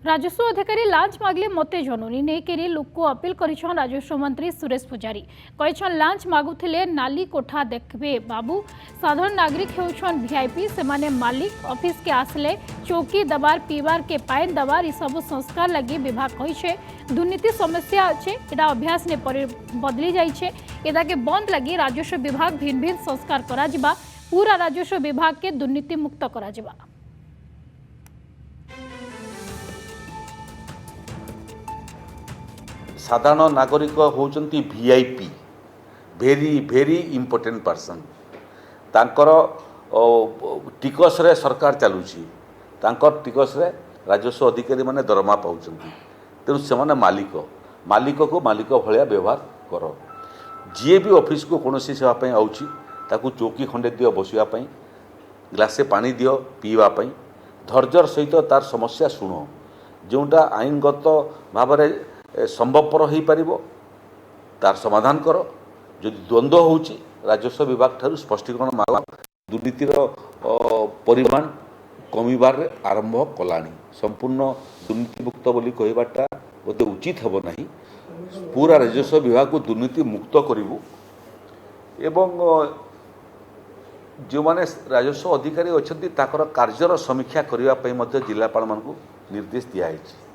राजस्व अधिकारी लांच मागले मते जनुनी नेकेरी लोक अपील करिछन राजस्व मंत्री सुरेश पुजारी कहिछन लांच मागुथिले नाली कोठा देखबे बाबू साधारण नागरिक हेउछन वीआईपी से माने मालिक ऑफिस के आसले चौकी दबार पीवार के पाइन दबार ई सब संस्कार लगी विभाग कहिछे दुर्नीति समस्या अच्छे एटा अभ्यास ने बदली जाइछे एदा के बंद लगी राजस्व विभाग भिन्न भिन्न संस्कार करा जिबा पूरा राजस्व विभाग के दुर्नीति मुक्त करा जिबा। साधारण नागरिक होचंती वीआईपी भेरी भेरी इम्पोर्टेंट पर्सन तांकर टिकस रे सरकार चलुची तांकर टिकस रे राजस्व अधिकारी माने दरमा पाउचंती तेणु से माने मालिक को मालिक भलिया व्यवहार कर जी भी ऑफिस को कौन सेवा पाई आउची ताकू चौकी खंडे दियो बसिया पाई ग्लासे पानी दियो पीवा पाई धैर्यर सहित तार समस्या शुण जोटा आईनगत भाव संभवपर हो पार तार समाधान कर जदि द्वंद्व होची राजस्व विभाग ठारू स्पष्टीकरण माग दुर्नीतिर परिमाण कमिबार आरंभ कलानी संपूर्ण दुर्नीतिमुक्त बोली कहबाटा बोधे उचित हेब नहीं पूरा राजस्व विभाग को दुर्नीति मुक्त करिवु एवं जो माने राजस्व अधिकारी अच्छी ताकर कार्यर समीक्षा करने जिलापाल मानक निर्देश दिया है।